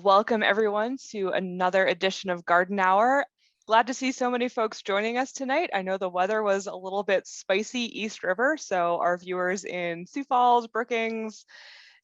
Welcome everyone to another edition of Garden Hour. Glad to see so many folks joining us tonight. I know the weather was a little bit spicy East River, so our viewers in Sioux Falls, Brookings,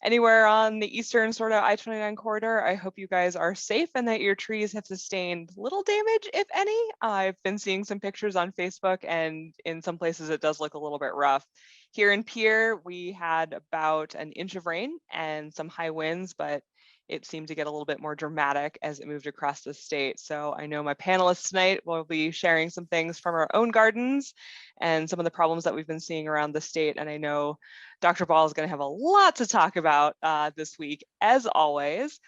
anywhere on the eastern sort of I-29 corridor, I hope you guys are safe and that your trees have sustained little damage, if any. I've been seeing some pictures on Facebook, and in some places it does look a little bit rough. Here in Pierre, we had about an inch of rain and some high winds, but it seemed to get a little bit more dramatic as it moved across the state. So I know my panelists tonight will be sharing some things from our own gardens and some of the problems that we've been seeing around the state. And I know Dr. Ball is going to have a lot to talk about this week, as always.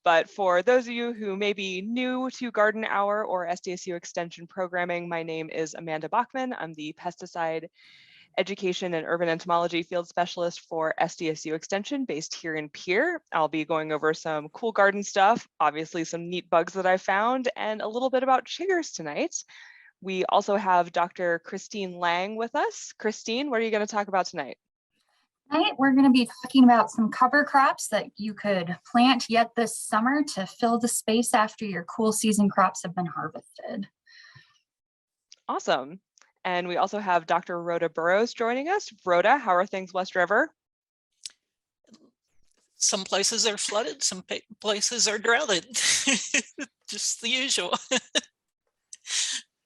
But for those of you who may be new to Garden Hour or SDSU Extension programming, my name is Amanda Bachman. I'm the Pesticide Education and Urban Entomology Field Specialist for SDSU Extension based here in Pierre. I'll be going over some cool garden stuff, obviously some neat bugs that I found, and a little bit about chiggers tonight. We also have Dr. Kristine Lang with us. Kristine, what are you going to talk about tonight? Tonight, we're going to be talking about some cover crops that you could plant yet this summer to fill the space after your cool season crops have been harvested. Awesome. And we also have Dr. Rhoda Burrows joining us. Rhoda, how are things West River? Some places are flooded, some places are droughted, just the usual.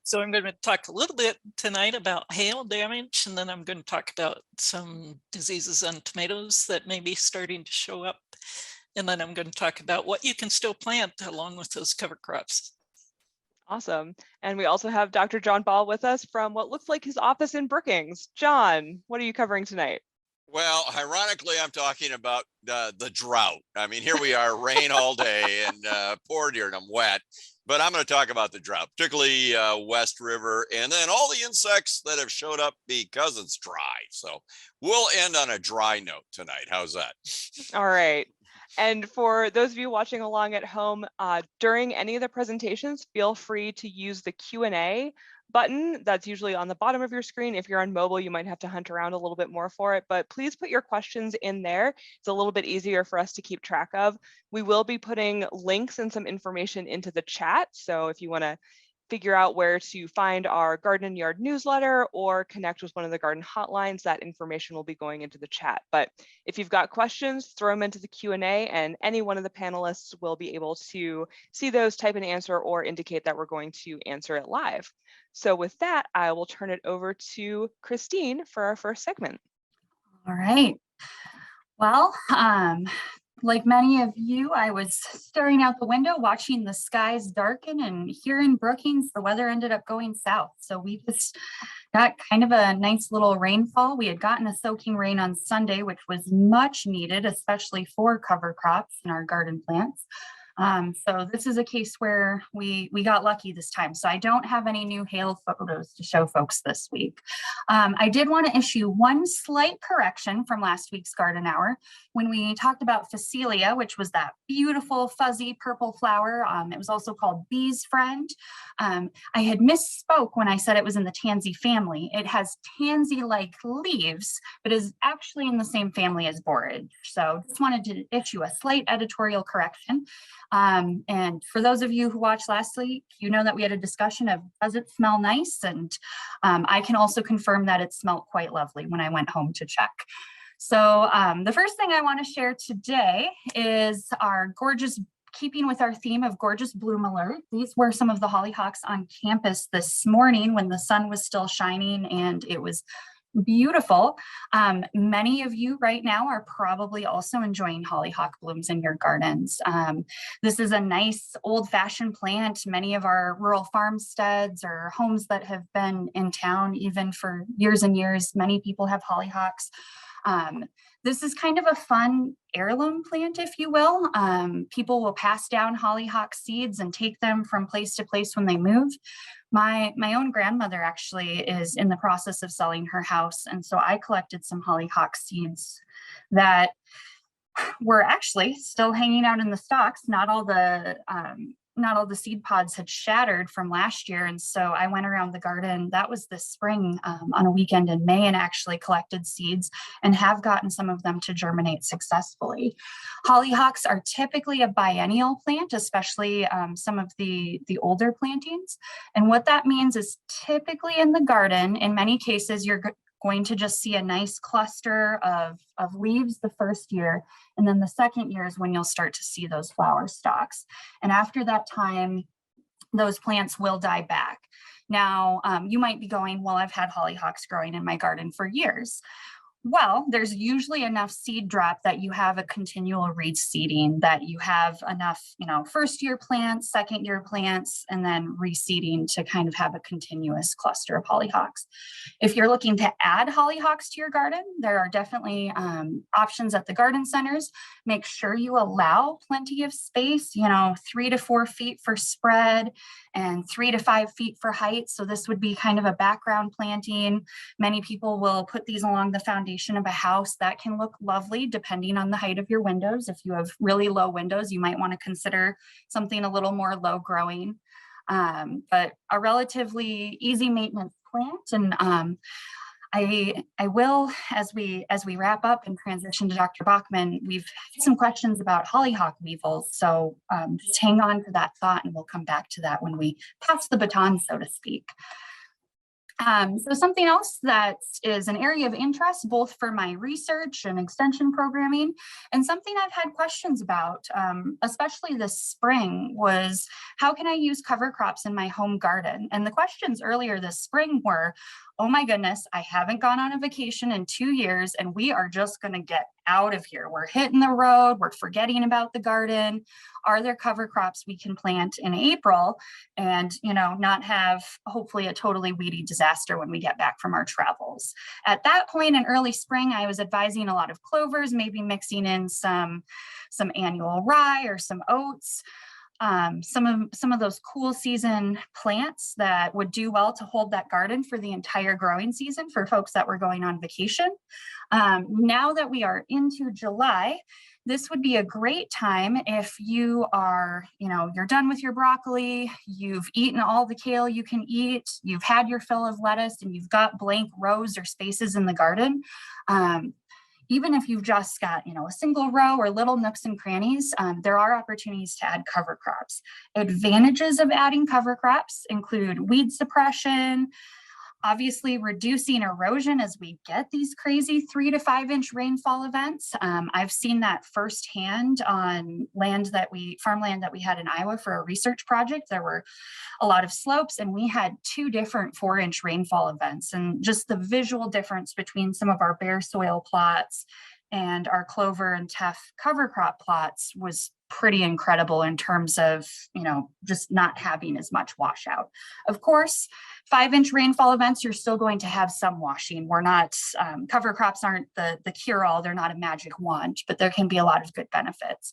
So I'm going to talk a little bit tonight about hail damage, and then I'm going to talk about some diseases on tomatoes that may be starting to show up. And then I'm going to talk about what you can still plant along with those cover crops. Awesome. And we also have Dr. John Ball with us from what looks like his office in Brookings. John, what are you covering tonight? Well, ironically, I'm talking about the drought. I mean, here we are, rain all day and poured here and I'm wet. But I'm going to talk about the drought, particularly West River, and then all the insects that have showed up because it's dry. So we'll end on a dry note tonight. How's that? All right. And for those of you watching along at home, during any of the presentations, feel free to use the Q&A button that's usually on the bottom of your screen. If you're on mobile, you might have to hunt around a little bit more for it, but please put your questions in there. It's a little bit easier for us to keep track of. We will be putting links and some information into the chat. So if you want to figure out where to find our garden and yard newsletter or connect with one of the garden hotlines, that information will be going into the chat. But if you've got questions, throw them into the Q&A and any one of the panelists will be able to see those, type an answer, or indicate that we're going to answer it live. So with that, I will turn it over to Kristine for our first segment. All right. Well, like many of you, I was staring out the window watching the skies darken, and here in Brookings, the weather ended up going south. So we just got kind of a nice little rainfall. We had gotten a soaking rain on Sunday, which was much needed, especially for cover crops in our garden plants. So this is a case where we got lucky this time. So I don't have any new hail photos to show folks this week. I did want to issue one slight correction from last week's Garden Hour when we talked about Phacelia, which was that beautiful fuzzy purple flower. It was also called Bee's Friend. I had misspoke when I said it was in the tansy family. It has tansy-like leaves, but is actually in the same family as borage. So just wanted to issue a slight editorial correction. And for those of you who watched last week, you know that we had a discussion of does it smell nice? And I can also confirm that it smelled quite lovely when I went home to check. So the first thing I want to share today is our gorgeous, keeping with our theme of gorgeous bloom alert. These were some of the hollyhocks on campus this morning when the sun was still shining and it was beautiful. Many of you right now are probably also enjoying hollyhock blooms in your gardens. This is a nice old-fashioned plant. Many of our rural farmsteads or homes that have been in town even for years and years, many people have hollyhocks. This is kind of a fun heirloom plant, if you will. People will pass down hollyhock seeds and take them from place to place when they move. My own grandmother actually is in the process of selling her house, and so I collected some hollyhock seeds that were actually still hanging out in the stalks. Not all the not all the seed pods had shattered from last year. And so I went around the garden, that was this spring, on a weekend in May, and actually collected seeds and have gotten some of them to germinate successfully. Hollyhocks are typically a biennial plant, especially some of the older plantings. And what that means is typically in the garden, in many cases, you're going to just see a nice cluster of leaves the first year. And then the second year is when you'll start to see those flower stalks. And after that time, those plants will die back. Now, you might be going, well, I've had hollyhocks growing in my garden for years. Well, there's usually enough seed drop that you have a continual reseeding, that you have enough, first year plants, second year plants, and then reseeding to kind of have a continuous cluster of hollyhocks. If you're looking to add hollyhocks to your garden, there are definitely options at the garden centers. Make sure you allow plenty of space, 3 to 4 feet for spread and 3 to 5 feet for height. So this would be kind of a background planting. Many people will put these along the foundation of a house. That can look lovely depending on the height of your windows. If you have really low windows, you might want to consider something a little more low growing, but a relatively easy maintenance plant. And I will, as we wrap up and transition to Dr. Bachman, we've had some questions about hollyhock weevils. So just hang on to that thought, and we'll come back to that when we pass the baton, so to speak. So something else that is an area of interest, both for my research and extension programming, and something I've had questions about, especially this spring, was how can I use cover crops in my home garden? And the questions earlier this spring were, oh my goodness, I haven't gone on a vacation in 2 years, and we are just going to get out of here. We're hitting the road. We're forgetting about the garden. Are there cover crops we can plant in April and, not have hopefully a totally weedy disaster when we get back from our travels? At that point in early spring, I was advising a lot of clovers, maybe mixing in some annual rye or some oats. Some of those cool season plants that would do well to hold that garden for the entire growing season for folks that were going on vacation. Now that we are into July, this would be a great time if you are, you're done with your broccoli, you've eaten all the kale you can eat, you've had your fill of lettuce, and you've got blank rows or spaces in the garden. Even if you've just got, a single row or little nooks and crannies, there are opportunities to add cover crops. Advantages of adding cover crops include weed suppression, obviously reducing erosion as we get these crazy 3 to 5 inch rainfall events. I've seen that firsthand on farmland that we had in Iowa for a research project. There were a lot of slopes, and we had 2 different 4-inch rainfall events. And just the visual difference between some of our bare soil plots and our clover and teff cover crop plots was pretty incredible in terms of, just not having as much washout. Of course, 5-inch rainfall events, you're still going to have some washing. We're not, cover crops aren't the cure-all. They're not a magic wand, but there can be a lot of good benefits.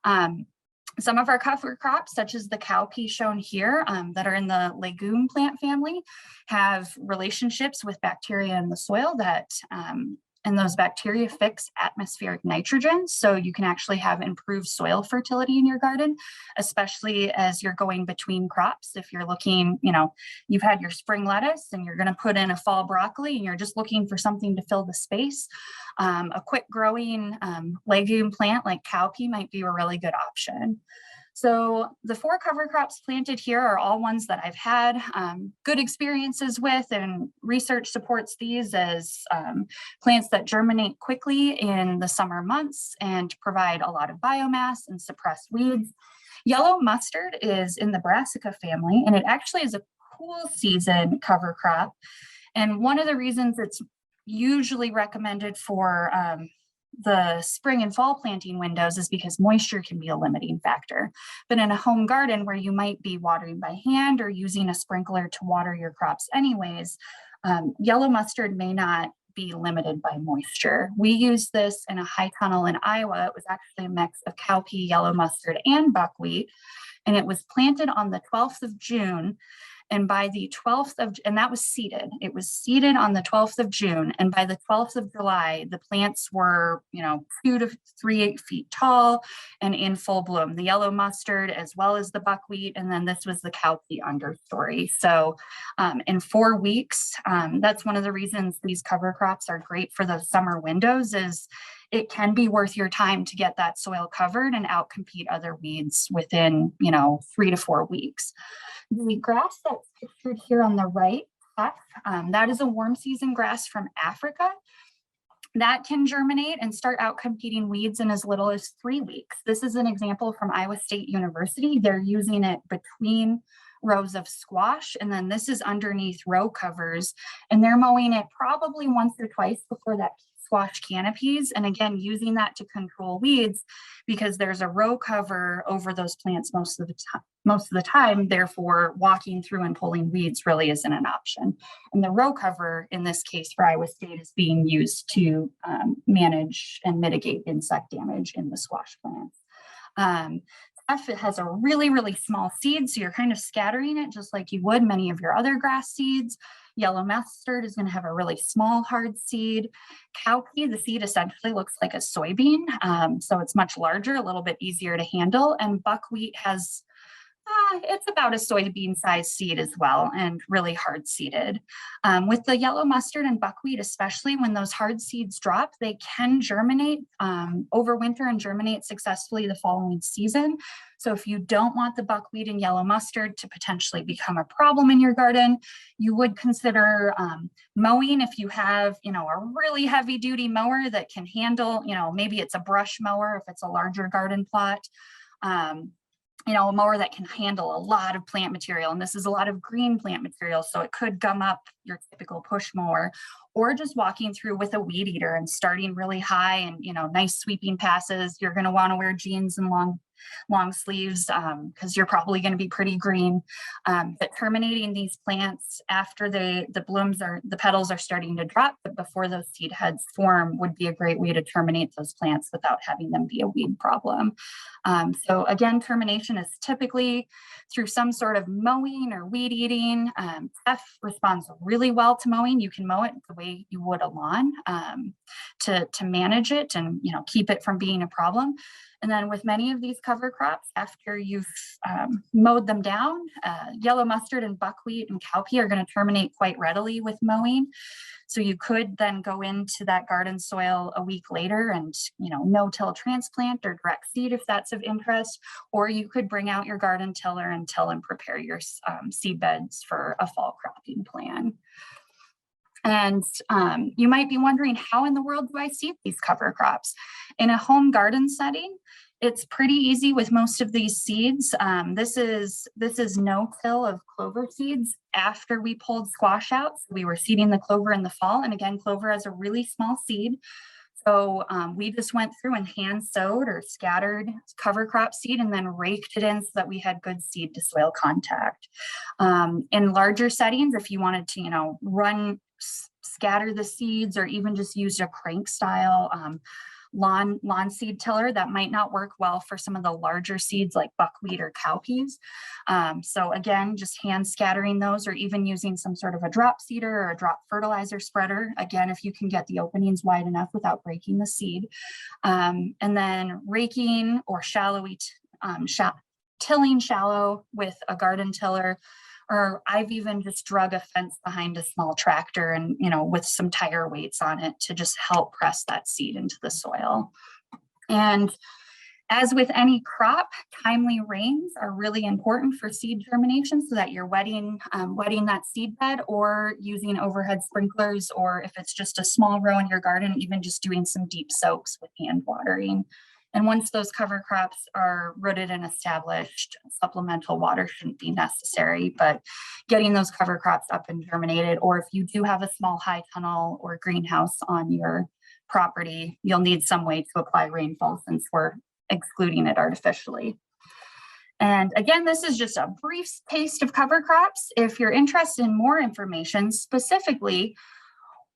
Some of our cover crops, such as the cowpea shown here, that are in the legume plant family, have relationships with bacteria in the soil that and those bacteria fix atmospheric nitrogen. So you can actually have improved soil fertility in your garden, especially as you're going between crops. If you're looking, you've had your spring lettuce and you're going to put in a fall broccoli and you're just looking for something to fill the space, a quick growing legume plant like cowpea might be a really good option. So the 4 cover crops planted here are all ones that I've had good experiences with, and research supports these as plants that germinate quickly in the summer months and provide a lot of biomass and suppress weeds. Yellow mustard is in the brassica family, and it actually is a cool season cover crop. And one of the reasons it's usually recommended for the spring and fall planting windows is because moisture can be a limiting factor. But in a home garden where you might be watering by hand or using a sprinkler to water your crops anyways, yellow mustard may not be limited by moisture. We used this in a high tunnel in Iowa. It was actually a mix of cowpea, yellow mustard, and buckwheat. And it was planted on the 12th of June. And by the 12th of, and that was seeded, it was seeded on the 12th of June. And by the 12th of July, the plants were, 2 to 3 feet tall and in full bloom, the yellow mustard, as well as the buckwheat. And then this was the cowpea understory. So in 4 weeks, that's one of the reasons these cover crops are great for the summer windows, is it can be worth your time to get that soil covered and outcompete other weeds within, 3 to 4 weeks. The grass that's pictured here on the right, that is a warm season grass from Africa. That can germinate and start outcompeting weeds in as little as 3 weeks. This is an example from Iowa State University. They're using it between rows of squash, and then this is underneath row covers, and they're mowing it probably once or twice before that squash canopies, and again using that to control weeds because there's a row cover over those plants most of the time. Therefore, walking through and pulling weeds really isn't an option. And the row cover in this case for Iowa State is being used to manage and mitigate insect damage in the squash plants. It has a really, really small seed, so you're kind of scattering it just like you would many of your other grass seeds. Yellow mustard is going to have a really small, hard seed. Cowpea, the seed essentially looks like a soybean, so it's much larger, a little bit easier to handle. And buckwheat has it's about a soybean sized seed as well, and really hard seeded. With the yellow mustard and buckwheat, especially when those hard seeds drop, they can germinate over winter and germinate successfully the following season. So if you don't want the buckwheat and yellow mustard to potentially become a problem in your garden, you would consider mowing. If you have, a really heavy duty mower that can handle, maybe it's a brush mower if it's a larger garden plot. A mower that can handle a lot of plant material, and this is a lot of green plant material, so it could gum up your typical push mower, or just walking through with a weed eater and starting really high and, nice sweeping passes. You're going to want to wear jeans and long sleeves because you're probably going to be pretty green. But terminating these plants after the petals are starting to drop, but before those seed heads form, would be a great way to terminate those plants without having them be a weed problem. So again, termination is typically through some sort of mowing or weed eating. F responds really well to mowing. You can mow it the way you would a lawn to manage it and keep it from being a problem. And then with many of these cover crops, after you've mowed them down, yellow mustard and buckwheat and cowpea are going to terminate quite readily with mowing. So you could then go into that garden soil a week later and, no-till transplant or direct seed if that's of interest, or you could bring out your garden tiller and till and prepare your seed beds for a fall cropping plan. And you might be wondering, how in the world do I seed these cover crops? In a home garden setting, it's pretty easy with most of these seeds. This is no-till of clover seeds after we pulled squash out. So we were seeding the clover in the fall. And again, clover has a really small seed. So we just went through and hand sowed or scattered cover crop seed and then raked it in so that we had good seed to soil contact. In larger settings, if you wanted to, scatter the seeds or even just use a crank style lawn seed tiller, that might not work well for some of the larger seeds like buckwheat or cowpeas. So again, just hand scattering those, or even using some sort of a drop seeder or a drop fertilizer spreader. Again, if you can get the openings wide enough without breaking the seed. And then raking or tilling shallow with a garden tiller. Or I've even just drug a fence behind a small tractor and, with some tire weights on it to just help press that seed into the soil. And as with any crop, timely rains are really important for seed germination so that you're wetting that seed bed, or using overhead sprinklers, or if it's just a small row in your garden, even just doing some deep soaks with hand watering. And once those cover crops are rooted and established, supplemental water shouldn't be necessary, but getting those cover crops up and germinated, or if you do have a small high tunnel or greenhouse on your property, you'll need some way to apply rainfall since we're excluding it artificially. And again, this is just a brief taste of cover crops. If you're interested in more information, specifically,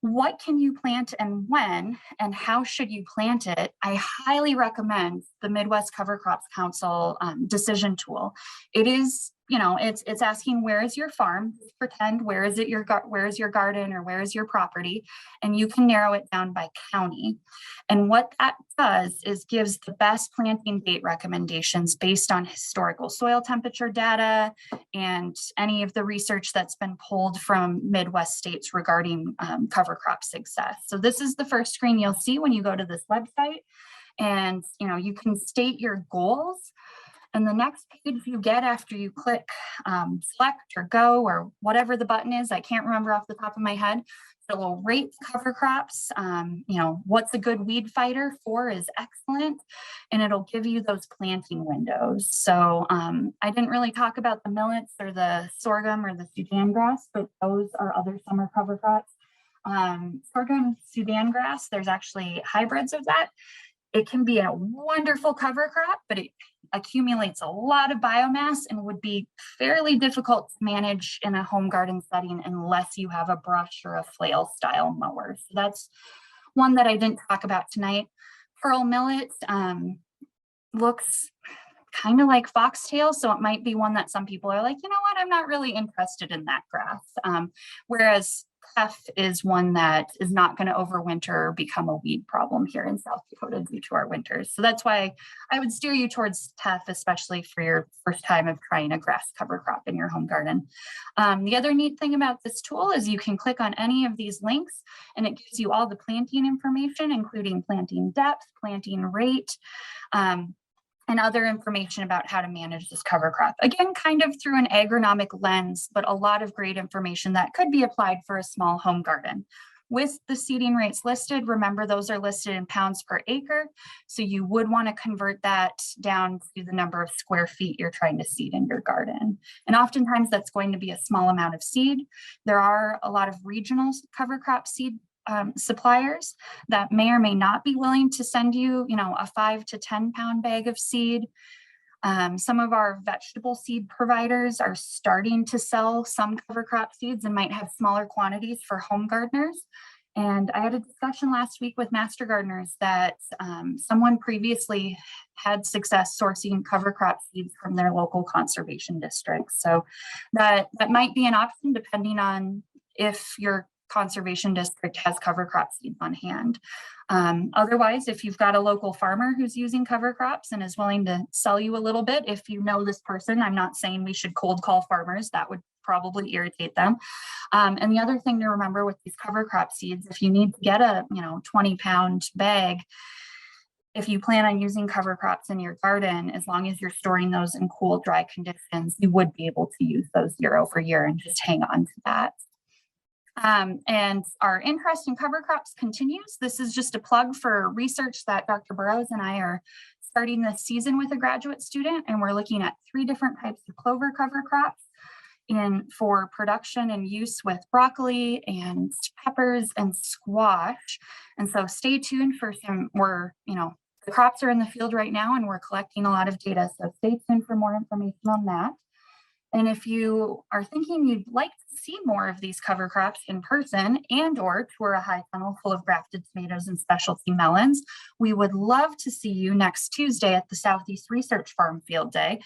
what can you plant and when, and how should you plant it? I highly recommend the Midwest Cover Crops Council decision tool. It is, you know, it's asking, where is your farm? Just pretend, where is your garden, or where is your property? And you can narrow it down by county. And what that does is gives the best planting date recommendations based on historical soil temperature data and any of the research that's been pulled from Midwest states regarding cover crop success. So this is the first screen you'll see when you go to this website, and you know, you can state your goals. And the next page you get after you click select or go or whatever the button is, I can't remember off the top of my head. So we'll rate cover crops. You know, what's a good weed fighter? 4 is excellent. And it'll give you those planting windows. So I didn't really talk about the millets or the sorghum or the Sudan grass, but those are other summer cover crops. Sorghum, Sudan grass, there's actually hybrids of that. It can be a wonderful cover crop, but it accumulates a lot of biomass and would be fairly difficult to manage in a home garden setting unless you have a brush or a flail style mower. So that's one that I didn't talk about tonight. Pearl millet looks kind of like foxtail, so it might be one that some people are like, you know what, I'm not really interested in that grass. Whereas teff is one that is not going to overwinter or become a weed problem here in South Dakota due to our winters. So that's why I would steer you towards teff, especially for your first time of trying a grass cover crop in your home garden. The other neat thing about this tool is you can click on any of these links and it gives you all the planting information, including planting depth, planting rate, and other information about how to manage this cover crop. Again, kind of through an agronomic lens, but a lot of great information that could be applied for a small home garden. With the seeding rates listed, remember those are listed in pounds per acre. So you would want to convert that down to the number of square feet you're trying to seed in your garden. And oftentimes that's going to be a small amount of seed. There are a lot of regional cover crop seed suppliers that may or may not be willing to send you, you know, a 5 to 10 pound bag of seed. Some of our vegetable seed providers are starting to sell some cover crop seeds and might have smaller quantities for home gardeners. And I had a discussion last week with master gardeners that someone previously had success sourcing cover crop seeds from their local conservation district. So that might be an option depending on if your conservation district has cover crop seeds on hand. Otherwise, if you've got a local farmer who's using cover crops and is willing to sell you a little bit, if you know this person, I'm not saying we should cold call farmers, that would probably irritate them. And the other thing to remember with these cover crop seeds, if you need to get a 20 pound bag, if you plan on using cover crops in your garden, as long as you're storing those in cool, dry conditions, you would be able to use those year over year and just hang on to that. And our interest in cover crops continues. This is just a plug for research that Dr. Burrows and I are starting this season with a graduate student, and we're looking at 3 different types of clover cover crops for production and use with broccoli and peppers and squash. And so stay tuned for the crops are in the field right now and we're collecting a lot of data. So stay tuned for more information on that. And if you are thinking you'd like to see more of these cover crops in person and or tour a high tunnel full of grafted tomatoes and specialty melons, we would love to see you next Tuesday at the Southeast Research Farm Field Day,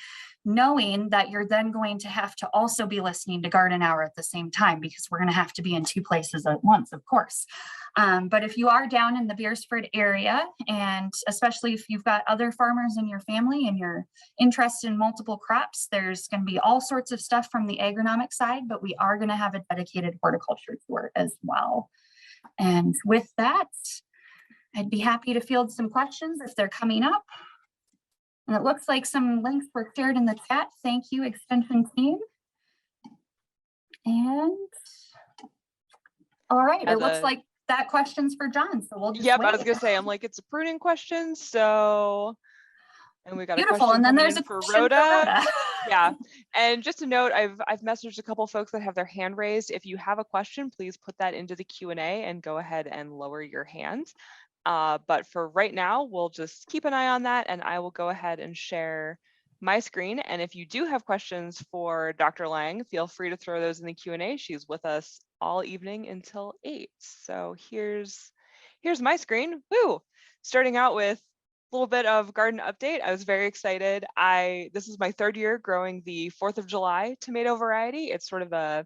knowing that you're then going to have to also be listening to Garden Hour at the same time, because we're going to have to be in 2 places at once, of course. But if you are down in the Beersford area, and especially if you've got other farmers in your family and you're interested in multiple crops, there's going to be all sorts of stuff from the agronomic side, but we are going to have a dedicated horticulture tour as well. And with that, I'd be happy to field some questions if they're coming up. And it looks like some links were shared in the chat. Thank you, Extension team. And all right, it looks like that question's for John. So we'll just I wait. was gonna say, I'm like, it's a pruning question. So, and we got Beautiful. a question And then there's in a for question Rhoda. for Rhoda. Yeah, and just a note, I've messaged a couple folks that have their hand raised. If you have a question, please put that into the Q&A and go ahead and lower your hand. But for right now, we'll just keep an eye on that, and I will go ahead and share my screen. And if you do have questions for Dr. Lang, feel free to throw those in the Q&A. She's with us all evening until 8. So here's my screen. Woo! Starting out with little bit of garden update. I was very excited. This is my 3rd year growing the 4th of July tomato variety. It's sort of a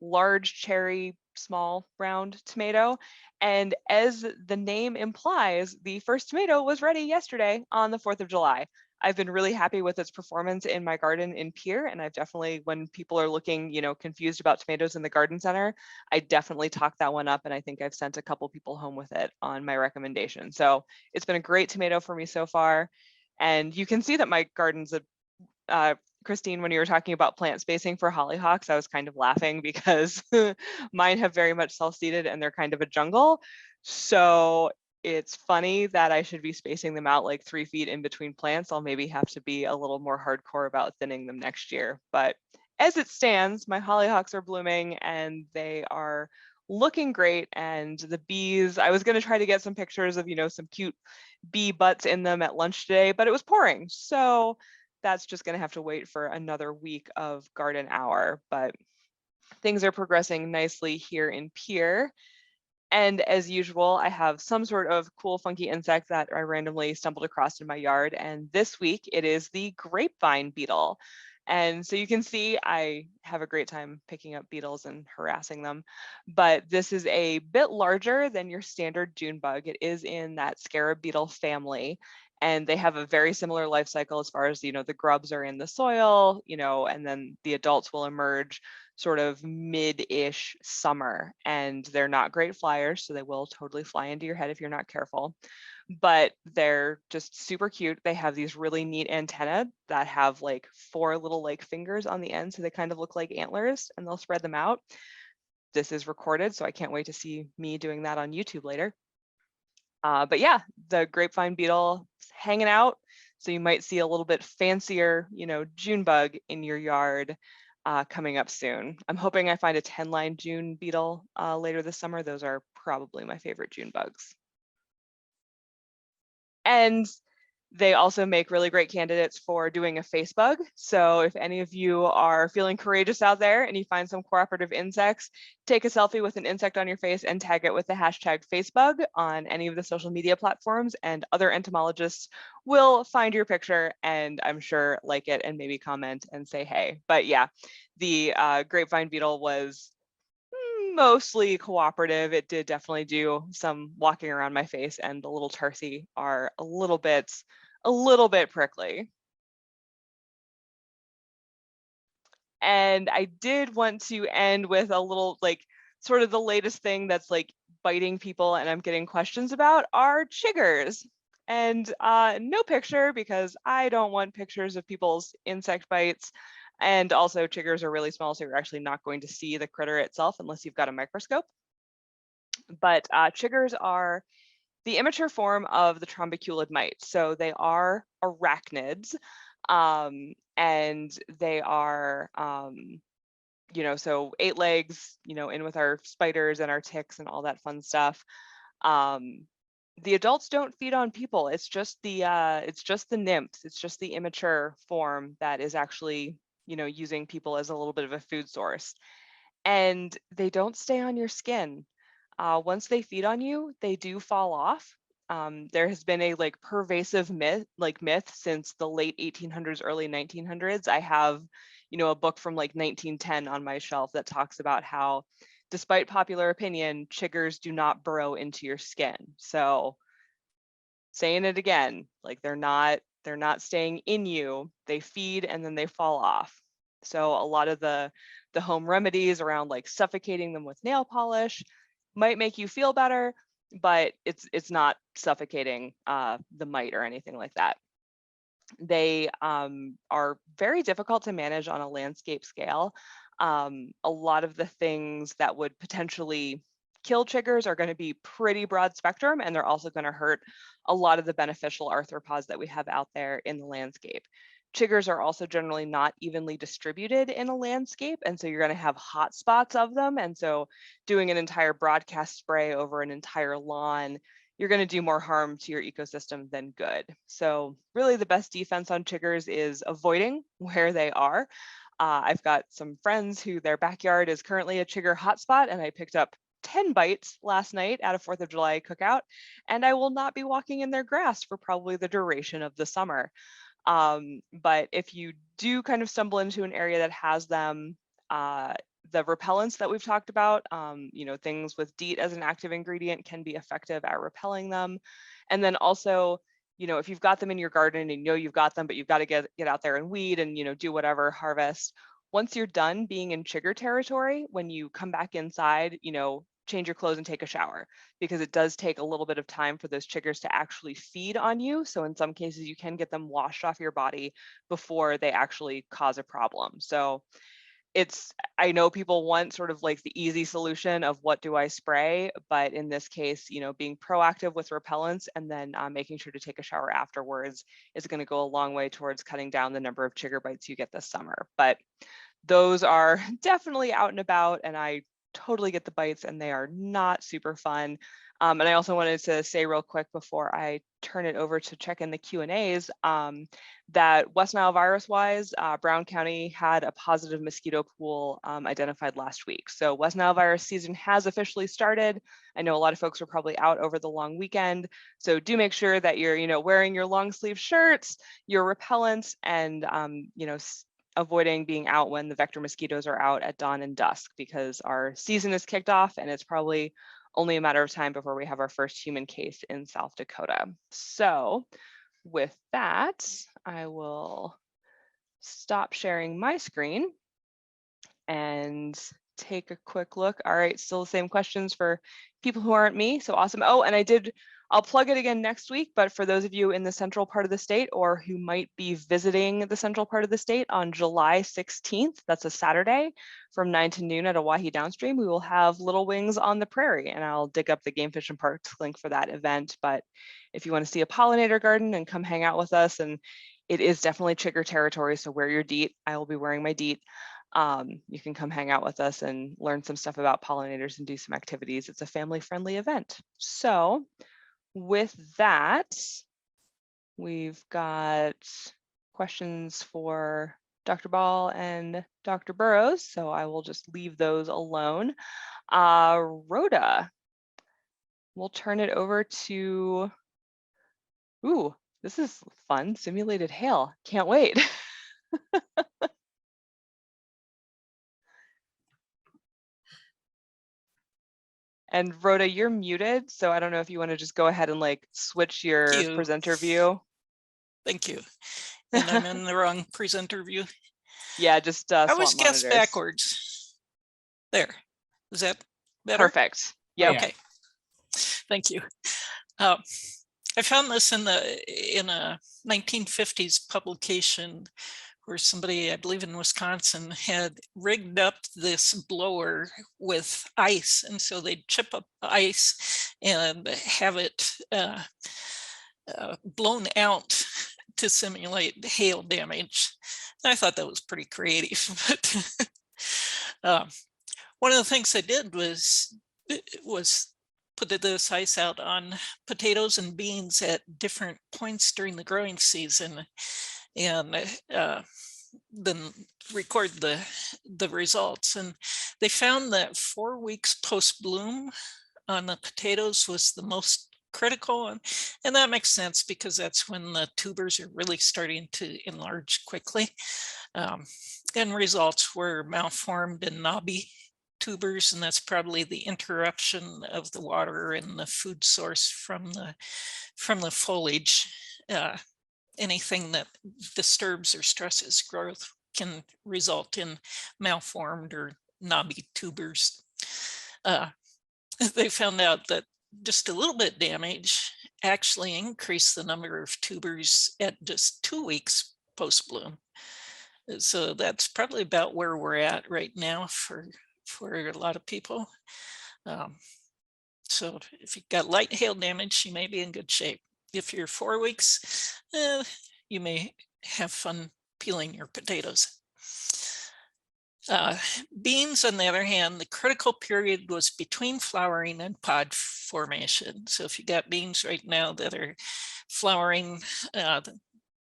large cherry, small round tomato. And as the name implies, the first tomato was ready yesterday on the 4th of July. I've been really happy with its performance in my garden in Pierre, and I've definitely, when people are looking, confused about tomatoes in the garden center, I definitely talked that one up, and I think I've sent a couple people home with it on my recommendation. So it's been a great tomato for me so far, and you can see that my garden's Kristine, when you were talking about plant spacing for hollyhocks, I was kind of laughing because mine have very much self-seeded and they're kind of a jungle. So it's funny that I should be spacing them out like 3 feet in between plants. I'll maybe have to be a little more hardcore about thinning them next year. But as it stands, my hollyhocks are blooming and they are looking great. And the bees, I was going to try to get some pictures of, some cute bee butts in them at lunch today, but it was pouring. So that's just going to have to wait for another week of garden hour. But things are progressing nicely here in Pierre. And as usual, I have some sort of cool, funky insect that I randomly stumbled across in my yard. And this week it is the grapevine beetle. And so you can see I have a great time picking up beetles and harassing them. But this is a bit larger than your standard June bug. It is in that scarab beetle family. And they have a very similar life cycle as far as, the grubs are in the soil, and then the adults will emerge sort of mid-ish summer, and they're not great flyers, so they will totally fly into your head if you're not careful, but they're just super cute. They have these really neat antennae that have like 4 little like fingers on the end, so they kind of look like antlers, and they'll spread them out. This is recorded, so I can't wait to see me doing that on YouTube later. But yeah, the grapevine beetle hanging out, so you might see a little bit fancier, June bug in your yard coming up soon. I'm hoping I find a 10-line June beetle later this summer. Those are probably my favorite June bugs. And they also make really great candidates for doing a face bug. So if any of you are feeling courageous out there and you find some cooperative insects, take a selfie with an insect on your face and tag it with the hashtag Facebug on any of the social media platforms, and other entomologists will find your picture and I'm sure like it and maybe comment and say hey. But yeah, the grapevine beetle was mostly cooperative. It did definitely do some walking around my face, and the little tarsi are a little bit prickly. And I did want to end with a little like sort of the latest thing that's like biting people and I'm getting questions about are chiggers. And no picture because I don't want pictures of people's insect bites. And also chiggers are really small, so you're actually not going to see the critter itself unless you've got a microscope. But chiggers are the immature form of the trombiculid mite. So they are arachnids, and they are, so 8 legs, in with our spiders and our ticks and all that fun stuff. The adults don't feed on people. It's just the nymphs. It's just the immature form that is actually, using people as a little bit of a food source. And they don't stay on your skin. Once they feed on you, they do fall off. There has been a like pervasive myth since the late 1800s, early 1900s. I have, a book from like 1910 on my shelf that talks about how, despite popular opinion, chiggers do not burrow into your skin. So saying it again, like they're not staying in you. They feed and then they fall off. So a lot of the home remedies around like suffocating them with nail polish might make you feel better, but it's not suffocating the mite or anything like that. They are very difficult to manage on a landscape scale. A lot of the things that would potentially kill chiggers are going to be pretty broad spectrum, and they're also going to hurt a lot of the beneficial arthropods that we have out there in the landscape. Chiggers are also generally not evenly distributed in a landscape, and so you're going to have hot spots of them. And so doing an entire broadcast spray over an entire lawn, you're going to do more harm to your ecosystem than good. So really the best defense on chiggers is avoiding where they are. I've got some friends who their backyard is currently a chigger hotspot, and I picked up 10 bites last night at a 4th of July cookout, and I will not be walking in their grass for probably the duration of the summer. But if you do kind of stumble into an area that has them, the repellents that we've talked about, you know, things with DEET as an active ingredient can be effective at repelling them. And then also, you know, if you've got them in your garden and you know you've got them, but you've got to get out there and weed and, you know, do whatever, harvest. Once you're done being in chigger territory, when you come back inside, you know, change your clothes and take a shower, because it does take a little bit of time for those chiggers to actually feed on you. So in some cases you can get them washed off your body before they actually cause a problem. So I know people want sort of like the easy solution of what do I spray, but in this case, you know, being proactive with repellents and then making sure to take a shower afterwards is going to go a long way towards cutting down the number of chigger bites you get this summer. But those are definitely out and about, and I totally get the bites, and they are not super fun. And I also wanted to say real quick before I turn it over to check in the Q&As that West Nile virus wise, Brown County had a positive mosquito pool identified last week. So West Nile virus season has officially started. I know a lot of folks are probably out over the long weekend. So do make sure that you're, you know, wearing your long sleeve shirts, your repellents, and, you know, avoiding being out when the vector mosquitoes are out at dawn and dusk, because our season is kicked off and it's probably only a matter of time before we have our first human case in South Dakota. So with that, I will stop sharing my screen and take a quick look. All right, still the same questions for people who aren't me. So awesome. Oh, and I'll plug it again next week, but for those of you in the central part of the state or who might be visiting the central part of the state on July 16th, that's a Saturday, from 9 to noon at Owyhee Downstream, we will have Little Wings on the Prairie, and I'll dig up the Game Fish and Parks link for that event. But if you want to see a pollinator garden and come hang out with us, and it is definitely chigger territory, so wear your DEET. I will be wearing my DEET. You can come hang out with us and learn some stuff about pollinators and do some activities. It's a family-friendly event. So with that, we've got questions for Dr. Ball and Dr. Burrows, so I will just leave those alone. Rhoda, we'll turn it over to, ooh, this is fun, simulated hail. Can't wait. And Rhoda, you're muted, so I don't know if you want to just go ahead and like switch your presenter view. Thank you. And I'm in the wrong presenter view. Yeah, just I always guess backwards. There. Is that better? Perfect. Yeah. Okay. Thank you. I found this in a 1950s publication where somebody, I believe in Wisconsin, had rigged up this blower with ice. And so they'd chip up ice and have it blown out to simulate hail damage. And I thought that was pretty creative. But one of the things I did was put this ice out on potatoes and beans at different points during the growing season, and then record the results. And they found that 4 weeks post bloom on the potatoes was the most critical, and that makes sense because that's when the tubers are really starting to enlarge quickly. And results were malformed and knobby tubers, and that's probably the interruption of the water and the food source from the foliage. Anything that disturbs or stresses growth can result in malformed or knobby tubers. They found out that just a little bit damage actually increased the number of tubers at just 2 weeks post bloom. So that's probably about where we're at right now for a lot of people. So if you've got light hail damage, you may be in good shape. If you're 4 weeks, you may have fun peeling your potatoes. Beans, on the other hand, the critical period was between flowering and pod formation. So if you got beans right now that are flowering,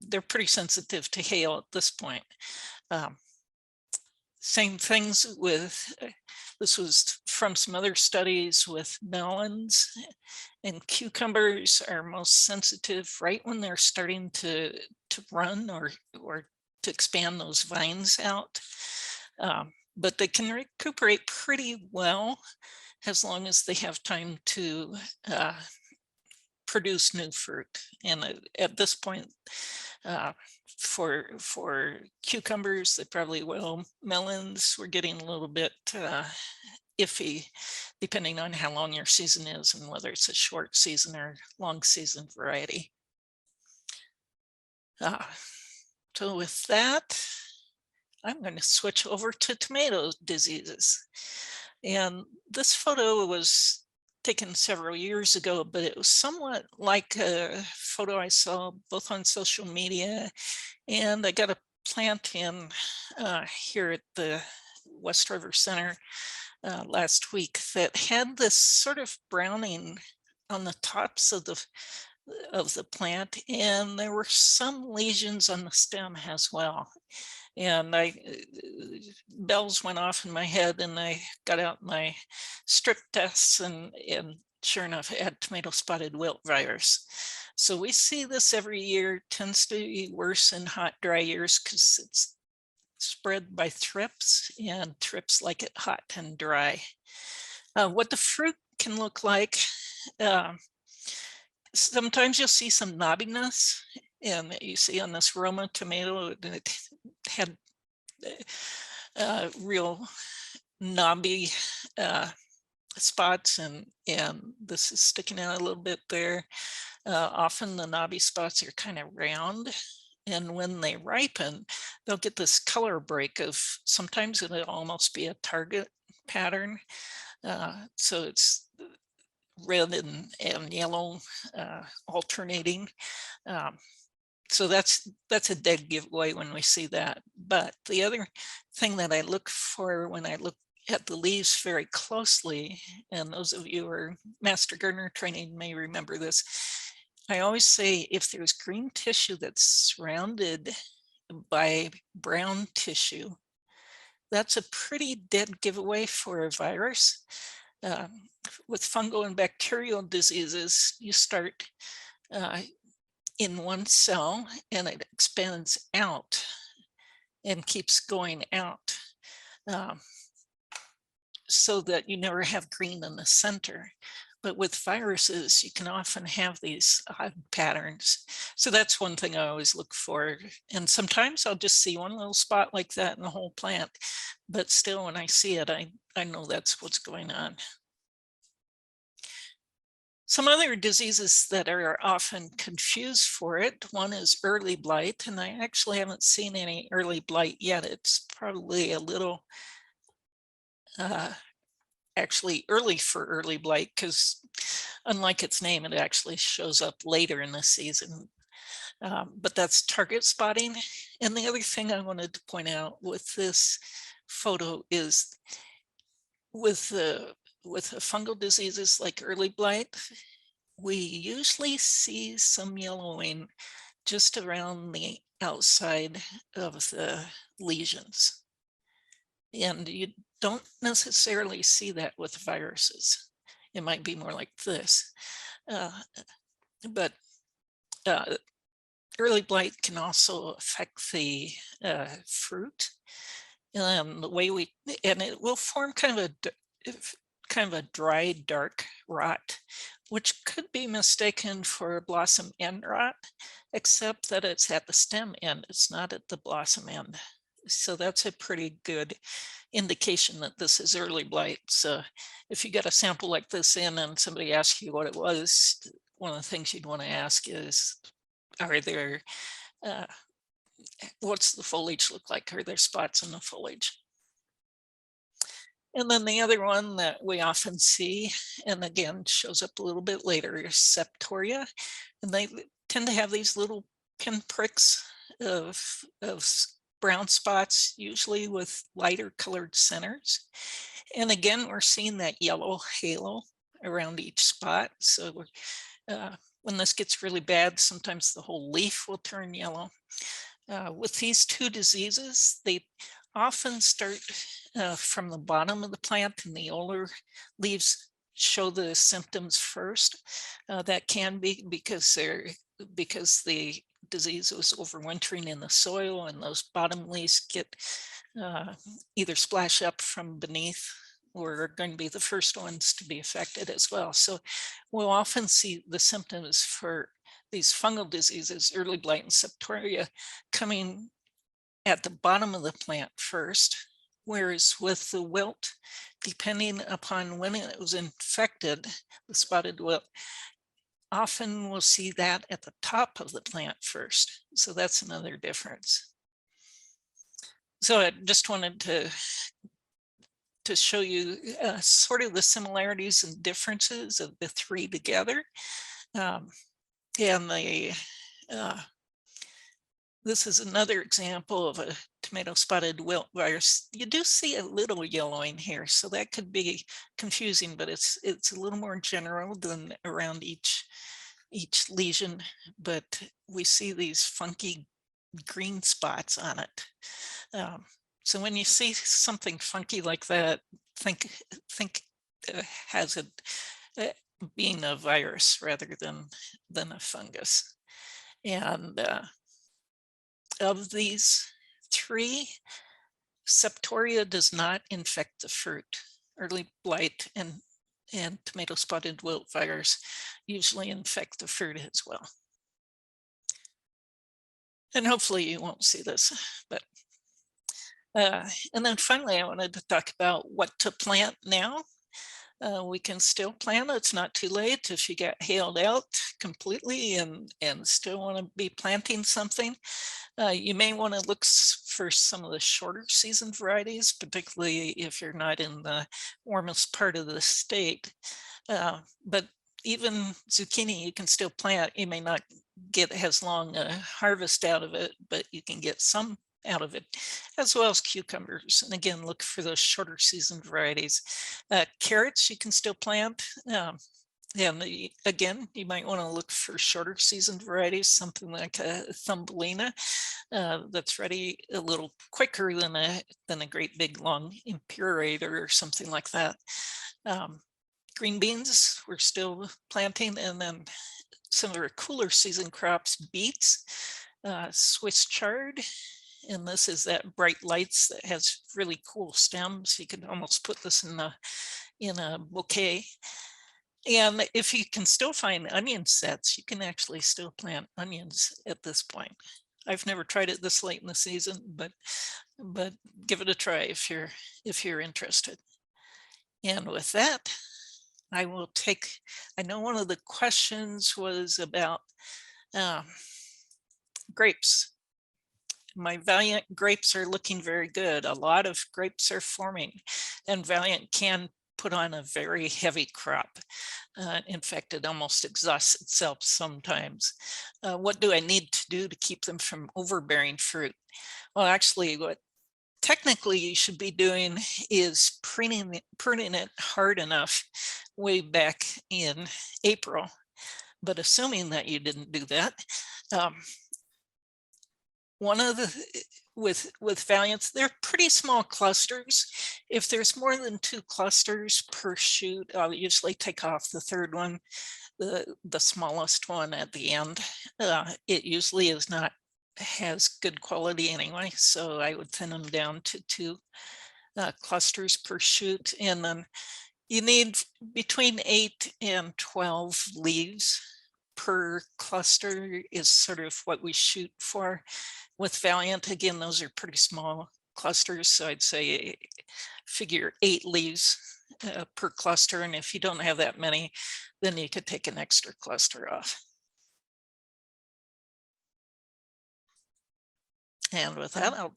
they're pretty sensitive to hail at this point. Same things with This was from some other studies with melons, and cucumbers are most sensitive right when they're starting to run or to expand those vines out. But they can recuperate pretty well as long as they have time to produce new fruit. And at this point, for cucumbers, they probably will. Melons, we're getting a little bit iffy, depending on how long your season is and whether it's a short season or long season variety. So with that, I'm going to switch over to tomato diseases. And this photo was taken several years ago, but it was somewhat like a photo I saw both on social media, and I got a plant in here at the West River Center last week that had this sort of browning on the tops of the plant, and there were some lesions on the stem as well. And bells went off in my head, and I got out my strip tests, and sure enough, it had tomato spotted wilt virus. So we see this every year. Tends to be worse in hot, dry years because it's spread by thrips, and thrips like it hot and dry. What the fruit can look like, sometimes you'll see some knobbiness, and you see on this Roma tomato, it had real knobby spots, and this is sticking out a little bit there. Often the knobby spots are kind of round, and when they ripen, they'll get this color break of, sometimes it'll almost be a target pattern. So it's red and yellow alternating. So that's a dead giveaway when we see that. But the other thing that I look for when I look at the leaves very closely, and those of you who are master gardener training may remember this, I always say if there's green tissue that's surrounded by brown tissue, that's a pretty dead giveaway for a virus. With fungal and bacterial diseases, you start in one cell and it expands out and keeps going out, so that you never have green in the center. But with viruses, you can often have these odd patterns. So that's one thing I always look for. And sometimes I'll just see one little spot like that in the whole plant. But still, when I see it, I know that's what's going on. Some other diseases that are often confused for it, one is early blight, and I actually haven't seen any early blight yet. It's probably a little actually early for early blight, because unlike its name, it actually shows up later in the season. But that's target spotting. And the other thing I wanted to point out with this photo is with the fungal diseases like early blight, we usually see some yellowing just around the outside of the lesions. And you don't necessarily see that with viruses. It might be more like this. But early blight can also affect the fruit. The way and it will form kind of a dry, dark rot, which could be mistaken for blossom end rot, except that it's at the stem end, it's not at the blossom end. So that's a pretty good indication that this is early blight. So if you get a sample like this in and somebody asks you what it was, one of the things you'd want to ask is, are there, what's the foliage look like? Are there spots in the foliage? And then the other one that we often see, and again, shows up a little bit later, is septoria. And they tend to have these little pinpricks of brown spots, usually with lighter colored centers. And again, we're seeing that yellow halo around each spot. So when this gets really bad, sometimes the whole leaf will turn yellow. With these two diseases, they often start from the bottom of the plant, and the older leaves show the symptoms first. That can be because the disease was overwintering in the soil, and those bottom leaves get either splash up from beneath or are going to be the first ones to be affected as well. So we'll often see the symptoms for these fungal diseases, early blight and septoria, coming at the bottom of the plant first, whereas with the wilt, depending upon when it was infected, the spotted wilt, often we'll see that at the top of the plant first. So that's another difference. So I just wanted to show you sort of the similarities and differences of the three together. And this is another example of a tomato spotted wilt virus. You do see a little yellowing here, so that could be confusing, but it's a little more general than around each lesion. But we see these funky green spots on it. So when you see something funky like that, think has it being a virus rather than a fungus. And of these three, septoria does not infect the fruit. Early blight and tomato spotted wilt virus usually infect the fruit as well. And hopefully you won't see this, but and then finally, I wanted to talk about what to plant now. We can still plant. It's not too late if you get hailed out completely and still want to be planting something. You may want to look for some of the shorter season varieties, particularly if you're not in the warmest part of the state. But even zucchini, you can still plant. You may not get as long a harvest out of it, but you can get some out of it, as well as cucumbers. And again, look for those shorter season varieties. Carrots, you can still plant. And again, you might want to look for shorter season varieties, something like a Thumbelina that's ready a little quicker than a great big long impurator or something like that. Green beans, we're still planting, and then some of our cooler season crops, beets, Swiss chard, and this is that bright lights that has really cool stems. You could almost put this in a bouquet. And if you can still find onion sets, you can actually still plant onions at this point. I've never tried it this late in the season, but give it a try if you're interested. And with that, I will take, I know one of the questions was about grapes. My Valiant grapes are looking very good. A lot of grapes are forming, and Valiant can put on a very heavy crop. In fact, it almost exhausts itself sometimes. What do I need to do to keep them from overbearing fruit? Well, actually, what technically you should be doing is pruning it hard enough way back in April. But assuming that you didn't do that, one of the with Valiants, they're pretty small clusters. If there's more than 2 clusters per shoot, I'll usually take off the third one, the smallest one at the end. It usually is not has good quality anyway, so I would thin them down to 2 clusters per shoot, and then you need between 8 and 12 leaves per cluster is sort of what we shoot for. With Valiant, again, those are pretty small clusters, so I'd say figure 8 leaves per cluster, and if you don't have that many, then you could take an extra cluster off. And with that, I'll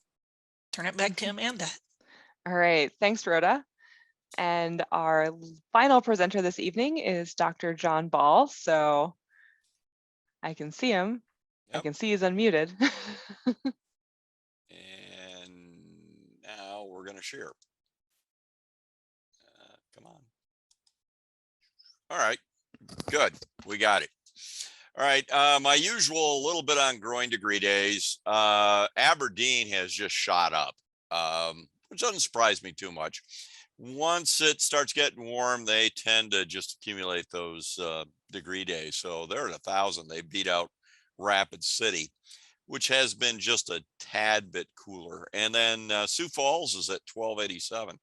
turn it back to Amanda. All right, thanks, Rhoda. And our final presenter this evening is Dr. John Ball. So I can see him. Yep. I can see he's unmuted. And now we're going to share. Come on. All right, good. We got it. All right, my usual little bit on growing degree days. Aberdeen has just shot up. which doesn't surprise me too much. Once it starts getting warm, they tend to just accumulate those degree days. So they're at 1,000. They beat out Rapid City, which has been just a tad bit cooler. And then Sioux Falls is at 1287.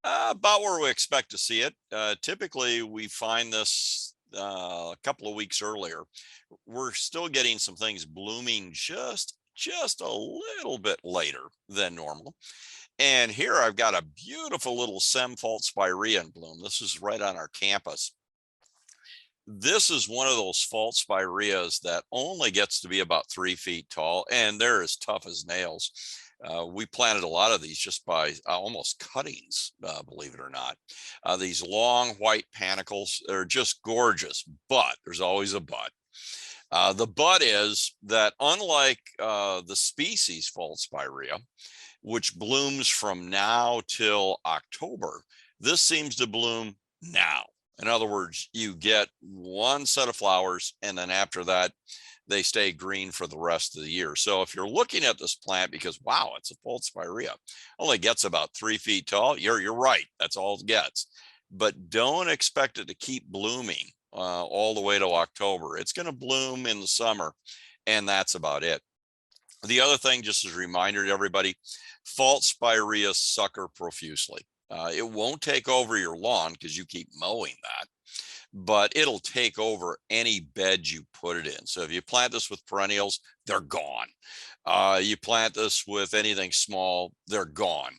About where we expect to see it. Typically, we find this a couple of weeks earlier. We're still getting some things blooming just a little bit later than normal. And here I've got a beautiful little Semfalt spirea in bloom. This is right on our campus. This is one of those false spireas that only gets to be about 3 feet tall, and they're as tough as nails. We planted a lot of these just by almost cuttings, believe it or not. These long white panicles are just gorgeous, but there's always a but. The but is that unlike the species false spirea, which blooms from now till October, this seems to bloom now. In other words, you get one set of flowers, and then after that, they stay green for the rest of the year. So if you're looking at this plant because, wow, it's a false spirea, only gets about 3 feet tall, you're right. That's all it gets. But don't expect it to keep blooming all the way to October. It's going to bloom in the summer, and that's about it. The other thing, just as a reminder to everybody, false spirea sucker profusely. It won't take over your lawn because you keep mowing that, but it'll take over any bed you put it in. So if you plant this with perennials, they're gone. You plant this with anything small, they're gone.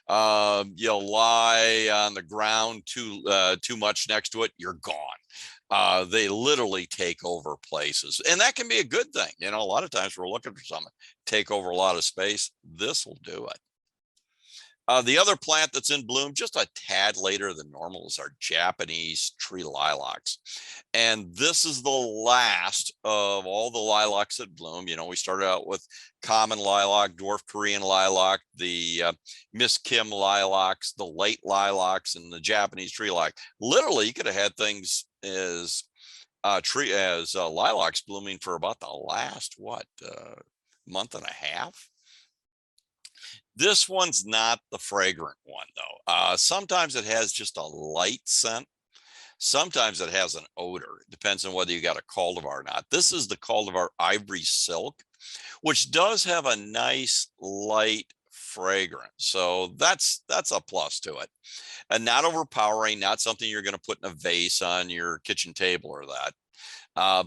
You lie on the ground too much next to it, you're gone. They literally take over places, and that can be a good thing. You know, a lot of times we're looking for something take over a lot of space. This will do it. The other plant that's in bloom just a tad later than normal is our Japanese tree lilacs. And this is the last of all the lilacs that bloom. You know, we started out with common lilac, dwarf Korean lilac, the Miss Kim lilacs, the late lilacs, and the Japanese tree lilac. Literally, you could have had things as lilacs blooming for about the last, month and a half. This one's not the fragrant one, though. Sometimes it has just a light scent. Sometimes it has an odor. It depends on whether you got a cultivar or not. This is the cultivar Ivory Silk, which does have a nice light fragrance. So that's a plus to it. And not overpowering, not something you're going to put in a vase on your kitchen table or that.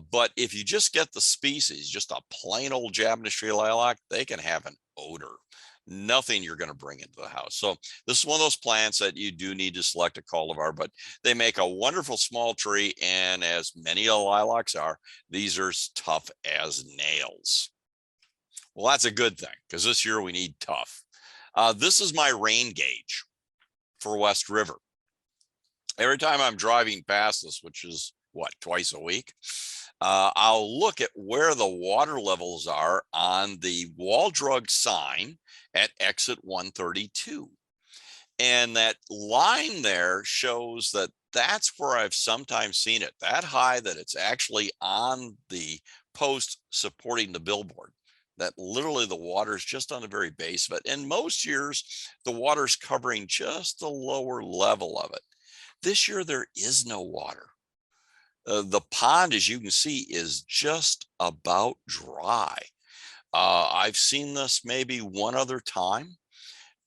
But if you just get the species, just a plain old Japanese tree lilac, they can have an odor. Nothing you're going to bring into the house. So this is one of those plants that you do need to select a cultivar, but they make a wonderful small tree. And as many of the lilacs are, these are as tough as nails. Well, that's a good thing because this year we need tough. This is my rain gauge for West River. Every time I'm driving past this, which is twice a week, I'll look at where the water levels are on the wall drug sign at exit 132. And that line there shows that that's where I've sometimes seen it that high that it's actually on the post supporting the billboard, that literally the water's just on the very base of it. And most years the water's covering just the lower level of it. This year there is no water. The pond, as you can see, is just about dry. I've seen this maybe one other time.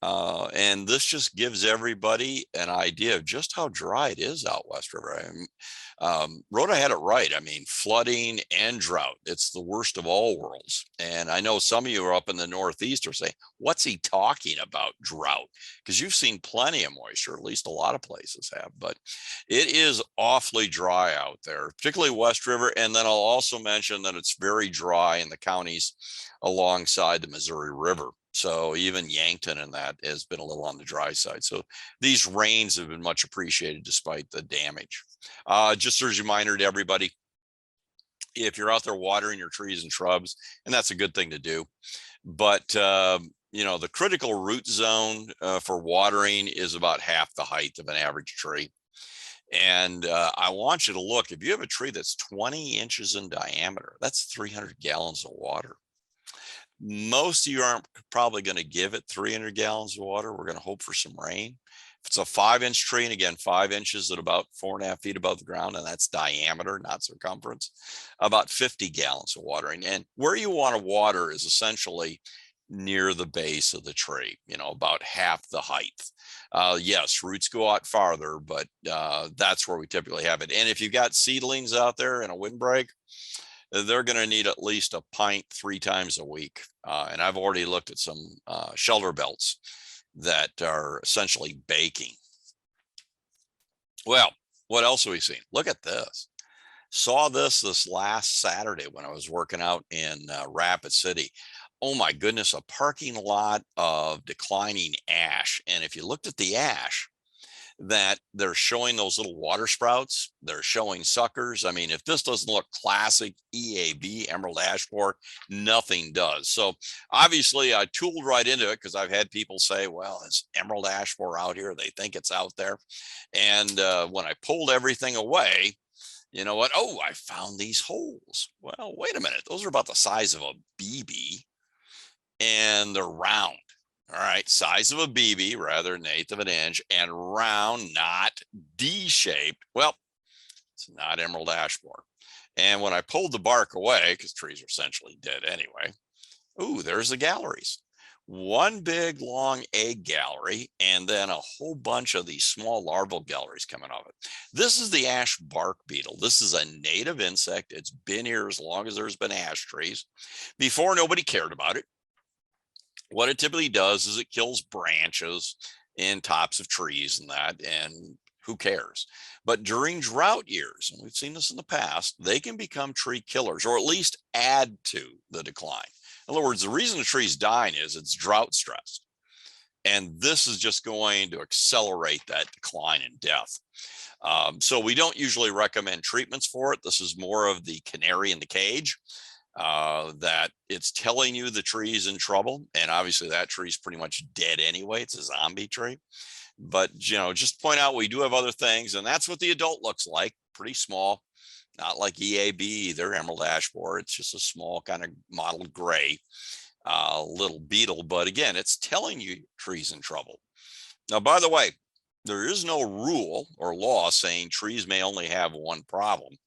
And this just gives everybody an idea of just how dry it is out West River. Rhoda had it right. I mean, flooding and drought, it's the worst of all worlds. And I know some of you are up in the Northeast are saying, what's he talking about, drought? Because you've seen plenty of moisture, at least a lot of places have, but it is awfully dry out there, particularly West River. And then I'll also mention that it's very dry in the counties alongside the Missouri River. So even Yankton and that has been a little on the dry side. So these rains have been much appreciated despite the damage. Just as a reminder to everybody, if you're out there watering your trees and shrubs, and that's a good thing to do, but you know, the critical root zone for watering is about half the height of an average tree. And I want you to look, if you have a tree that's 20 inches in diameter, that's 300 gallons of water. Most of you aren't probably going to give it 300 gallons of water. We're going to hope for some rain. If it's a 5-inch tree, and again, 5 inches at about 4.5 feet above the ground, and that's diameter, not circumference, about 50 gallons of watering. And where you want to water is essentially near the base of the tree, you know, about half the height. Yes, roots go out farther, but that's where we typically have it. And if you've got seedlings out there in a windbreak, they're going to need at least a pint 3 times a week. And I've already looked at some shelter belts that are essentially baking. Well, what else have we seen? Look at this. Saw this last Saturday when I was working out in Rapid City. Oh my goodness, a parking lot of declining ash. And if you looked at the ash, that they're showing those little water sprouts, they're showing suckers. I mean, if this doesn't look classic EAB, emerald ash borer, nothing does. So obviously I tooled right into it because I've had people say, well, it's emerald ash borer out here. They think it's out there. And when I pulled everything away, you know what? Oh, I found these holes. Well, wait a minute. Those are about the size of a BB and they're round. All right, size of a BB rather than 1/8 of an inch and round, not D-shaped. Well, it's not emerald ash borer. And when I pulled the bark away, because trees are essentially dead anyway, ooh, there's the galleries. One big long egg gallery and then a whole bunch of these small larval galleries coming off it. This is the ash bark beetle. This is a native insect. It's been here as long as there's been ash trees. Before, nobody cared about it. What it typically does is it kills branches and tops of trees and that, and who cares? But during drought years, and we've seen this in the past, they can become tree killers or at least add to the decline. In other words, the reason the tree's dying is it's drought stressed. And this is just going to accelerate that decline and death. So we don't usually recommend treatments for it. This is more of the canary in the cage. That it's telling you the tree is in trouble. And obviously that tree is pretty much dead anyway. It's a zombie tree. But, you know, just point out we do have other things. And that's what the adult looks like. Pretty small, not like EAB either, emerald ash borer. It's just a small kind of mottled gray little beetle. But again, it's telling you trees in trouble. Now, by the way, there is no rule or law saying trees may only have one problem.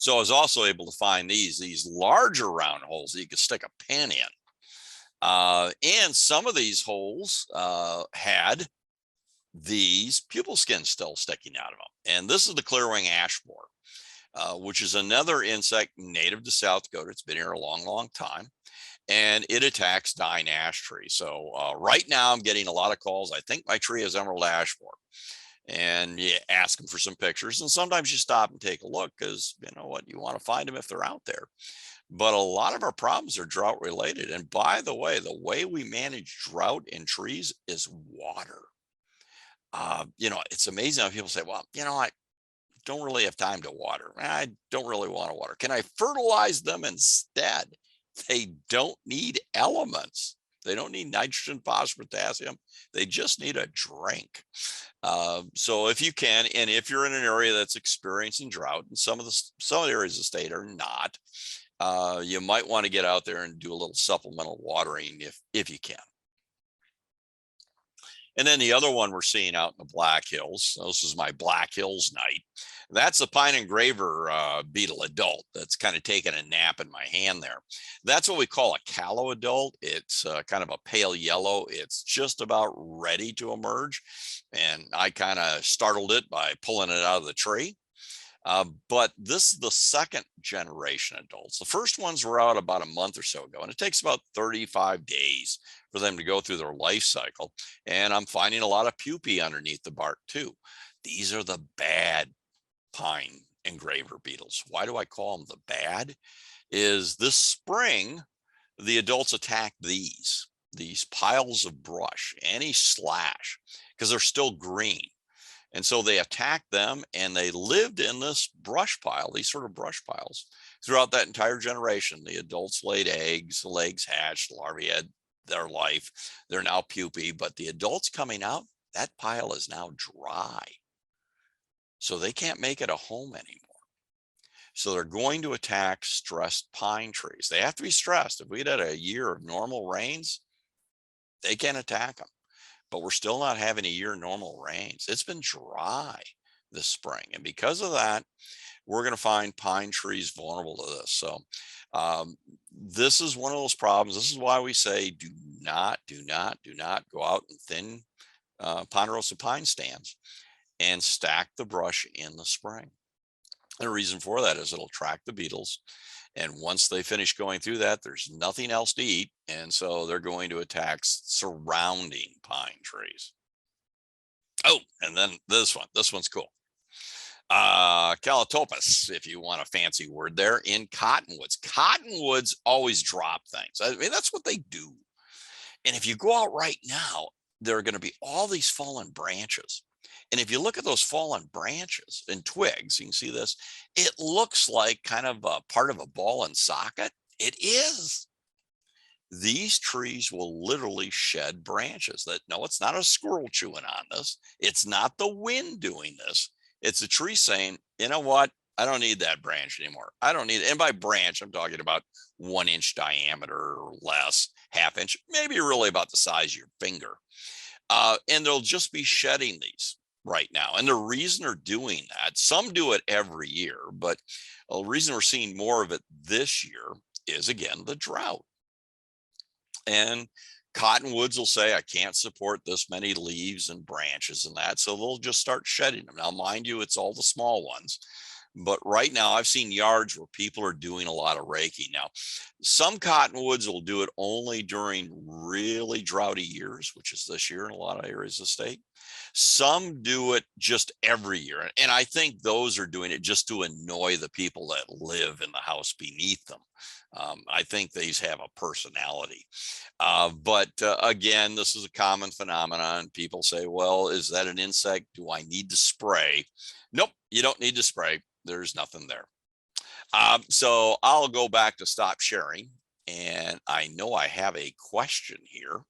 So I was also able to find these larger round holes that you could stick a pin in. And some of these holes had these pupal skins still sticking out of them. And this is the Clearwing ash borer, which is another insect native to South Dakota. It's been here a long, long time. And it attacks dying ash trees. So right now I'm getting a lot of calls. I think my tree is emerald ash borer. And you ask them for some pictures, and sometimes you stop and take a look because you know what, you want to find them if they're out there. But a lot of our problems are drought related. And by the way we manage drought in trees is water. You know, it's amazing how people say, well, you know, I don't really have time to water. I don't really want to water. Can I fertilize them instead? They don't need elements. They don't need nitrogen, phosphorus, potassium. They just need a drink. So if you can, and if you're in an area that's experiencing drought, and some of the areas of the state are not, you might want to get out there and do a little supplemental watering if you can. And then the other one we're seeing out in the Black Hills, so this is my Black Hills night. That's a pine engraver beetle adult that's kind of taking a nap in my hand there. That's what we call a callow adult. It's kind of a pale yellow. It's just about ready to emerge. And I kind of startled it by pulling it out of the tree. But this is the second generation adults. The first ones were out about a month or so ago, and it takes about 35 days for them to go through their life cycle. And I'm finding a lot of pupae underneath the bark too. These are the bad pine engraver beetles. Why do I call them the bad? Is this spring, the adults attack these piles of brush, any slash, because they're still green. And so they attacked them, and they lived in this brush pile, these sort of brush piles, throughout that entire generation. The adults laid eggs, the eggs hatched, larvae had their life. They're now pupae, but the adults coming out, that pile is now dry. So they can't make it a home anymore. So they're going to attack stressed pine trees. They have to be stressed. If we had a year of normal rains, they can attack them. But we're still not having a year normal rains. It's been dry this spring. And because of that, we're going to find pine trees vulnerable to this. So this is one of those problems. This is why we say do not go out and thin ponderosa pine stands and stack the brush in the spring. The reason for that is it'll attract the beetles. And once they finish going through that, there's nothing else to eat. And so they're going to attack surrounding pine trees. Oh, and then this one's cool. Calotopus, if you want a fancy word there, in cottonwoods. Cottonwoods always drop things. I mean, that's what they do. And if you go out right now, there are going to be all these fallen branches. And if you look at those fallen branches and twigs, you can see this, it looks like kind of a part of a ball and socket. It is. These trees will literally shed branches. No, it's not a squirrel chewing on this. It's not the wind doing this. It's a tree saying, you know what? I don't need that branch anymore. I don't need it. And by branch, I'm talking about 1 inch diameter or less, ½ inch, maybe really about the size of your finger. And they'll just be shedding these right now. And the reason they're doing that, some do it every year, but the reason we're seeing more of it this year is, again, the drought. And cottonwoods will say, I can't support this many leaves and branches and that. So they'll just start shedding them. Now, mind you, it's all the small ones. But right now I've seen yards where people are doing a lot of raking. Now, some cottonwoods will do it only during really droughty years, which is this year in a lot of areas of the state. Some do it just every year. And I think those are doing it just to annoy the people that live in the house beneath them. I think these have a personality. But again, this is a common phenomenon. People say, well, is that an insect? Do I need to spray? Nope, you don't need to spray. There's nothing there. So I'll go back to stop sharing. And I know I have a question here.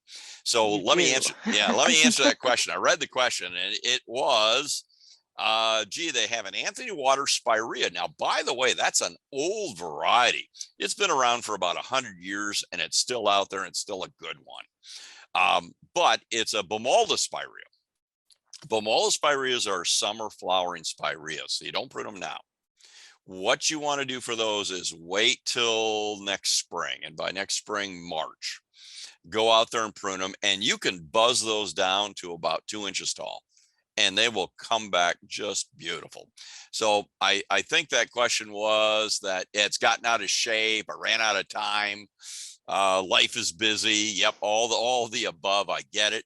So let me answer. Yeah, let me answer that question. I read the question and it was, gee, they have an Anthony Water spirea. Now, by the way, that's an old variety. It's been around for about 100 years and it's still out there and it's still a good one. But it's a Bamalda spirea. Bamalda spireas are summer flowering spireas, so you don't prune them now. What you want to do for those is wait till next spring, and by next spring, March. Go out there and prune them, and you can buzz those down to about 2 inches tall, and they will come back just beautiful. So I think that question was that it's gotten out of shape, I ran out of time, life is busy. Yep, all the above, I get it.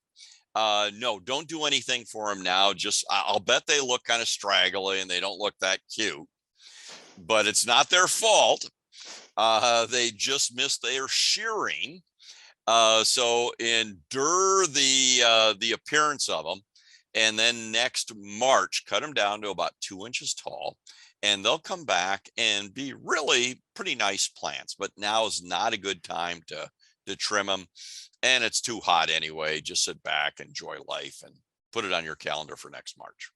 No, don't do anything for them now. Just, I'll bet they look kind of straggly and they don't look that cute, but it's not their fault. They just missed their shearing. So endure the appearance of them. And then next March, cut them down to about 2 inches tall, and they'll come back and be really pretty nice plants. But now is not a good time to trim them. And it's too hot anyway. Just sit back, enjoy life, and put it on your calendar for next March.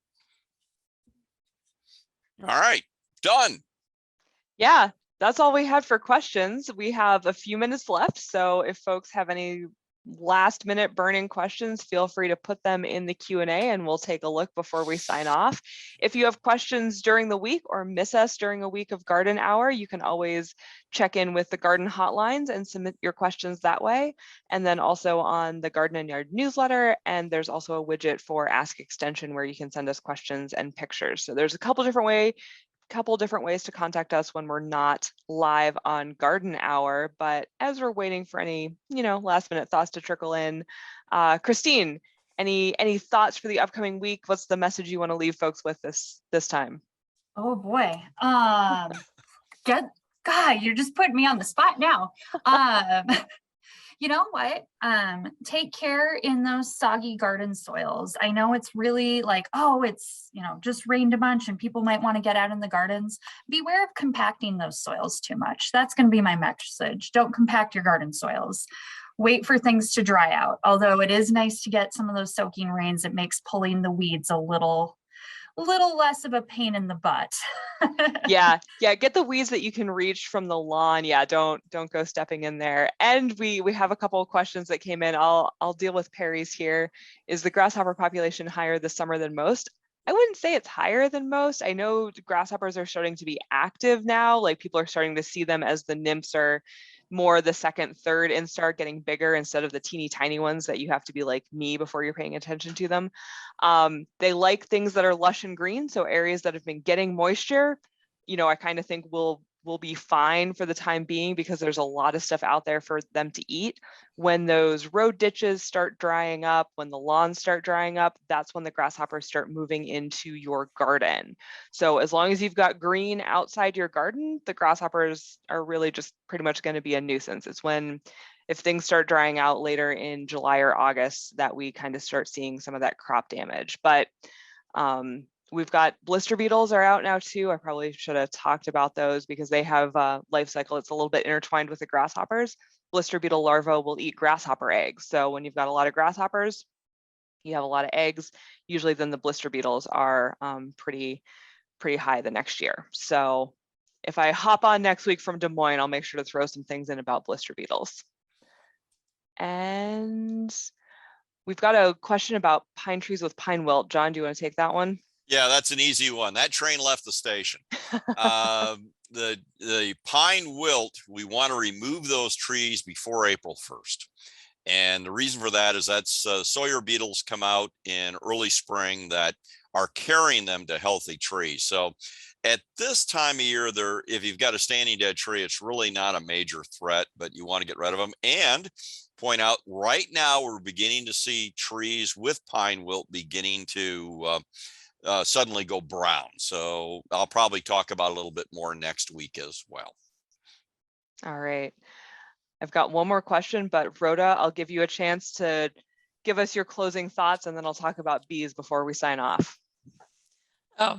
All right, done. Yeah, that's all we had for questions. We have a few minutes left. So if folks have any last minute burning questions, feel free to put them in the Q&A and we'll take a look before we sign off. If you have questions during the week or miss us during a week of garden hour, you can always check in with the garden hotlines and submit your questions that way. And then also on the Garden and Yard newsletter. And there's also a widget for Ask Extension where you can send us questions and pictures. So there's a couple different ways to contact us when we're not live on garden hour. But as we're waiting for any, last minute thoughts to trickle in, Kristine, any thoughts for the upcoming week? What's the message you want to leave folks with this time? Oh boy. God, you're just putting me on the spot now. You know what? Take care in those soggy garden soils. I know it's really like, oh, it's, just rained a bunch and people might want to get out in the gardens. Beware of compacting those soils too much. That's going to be my message. Don't compact your garden soils. Wait for things to dry out. Although it is nice to get some of those soaking rains, it makes pulling the weeds a little little less of a pain in the butt. Yeah, get the weeds that you can reach from the lawn. Yeah, don't go stepping in there. And we have a couple of questions that came in. I'll deal with Perry's here. Is the grasshopper population higher this summer than most? I wouldn't say it's higher than most. I know grasshoppers are starting to be active now. Like people are starting to see them as the nymphs are more the second, third instar, getting bigger instead of the teeny tiny ones that you have to be like me before you're paying attention to them. They like things that are lush and green. So areas that have been getting moisture, you know, I kind of think will be fine for the time being because there's a lot of stuff out there for them to eat. When those road ditches start drying up, when the lawns start drying up, that's when the grasshoppers start moving into your garden. So as long as you've got green outside your garden, the grasshoppers are really just pretty much going to be a nuisance. It's when, if things start drying out later in July or August, that we kind of start seeing some of that crop damage. But we've got blister beetles are out now too. I probably should have talked about those because they have a life cycle. It's a little bit intertwined with the grasshoppers. Blister beetle larvae will eat grasshopper eggs. So when you've got a lot of grasshoppers, you have a lot of eggs. Usually then the blister beetles are pretty high the next year. So if I hop on next week from Des Moines, I'll make sure to throw some things in about blister beetles. And we've got a question about pine trees with pine wilt. John, do you want to take that one? Yeah, that's an easy one. That train left the station. The pine wilt, we want to remove those trees before April 1st. And the reason for that is that's Sawyer beetles come out in early spring that are carrying them to healthy trees. So at this time of year, if you've got a standing dead tree, it's really not a major threat, but you want to get rid of them. And point out right now, we're beginning to see trees with pine wilt beginning to suddenly go brown. So I'll probably talk about a little bit more next week as well. All right. I've got one more question, but Rhoda, I'll give you a chance to give us your closing thoughts and then I'll talk about bees before we sign off. I'm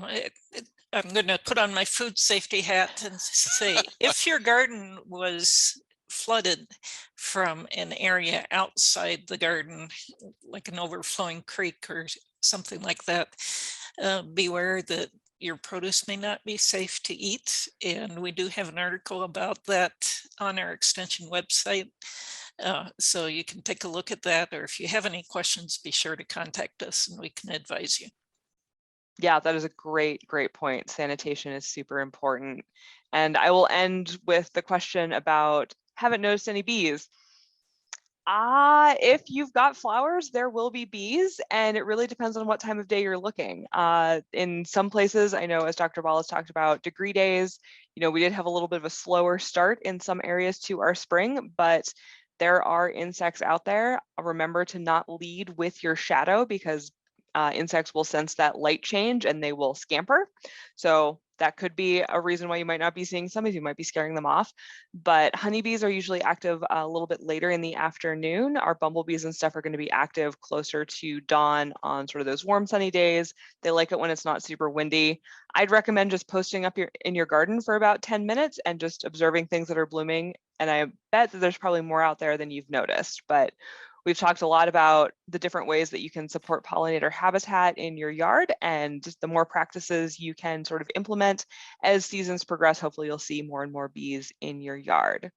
going to put on my food safety hat and say, if your garden was flooded from an area outside the garden, like an overflowing creek or something like that, beware that your produce may not be safe to eat. And we do have an article about that on our extension website. So you can take a look at that, or if you have any questions, be sure to contact us and we can advise you. Yeah, that is a great point. Sanitation is super important. And I will end with the question about, haven't noticed any bees. If you've got flowers, there will be bees, and it really depends on what time of day you're looking. In some places, I know, as Dr. Wallace talked about, degree days, you know, we did have a little bit of a slower start in some areas to our spring, but there are insects out there. Remember to not lead with your shadow because insects will sense that light change and they will scamper. So that could be a reason why you might not be seeing some, as you might be scaring them off. But honeybees are usually active a little bit later in the afternoon. Our bumblebees and stuff are going to be active closer to dawn on sort of those warm sunny days. They like it when it's not super windy. I'd recommend just posting up in your garden for about 10 minutes and just observing things that are blooming. And I bet that there's probably more out there than you've noticed. But we've talked a lot about the different ways that you can support pollinator habitat in your yard, and the more practices you can sort of implement as seasons progress, hopefully you'll see more and more bees in your yard.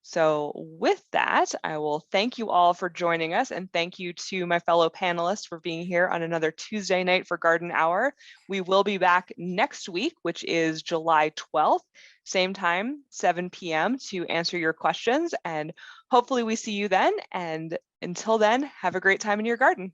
So with that, I will thank you all for joining us, and thank you to my fellow panelists for being here on another Tuesday night for Garden Hour. We will be back next week, which is July 12th, same time, 7 p.m. to answer your questions, and hopefully we see you then. And until then, have a great time in your garden.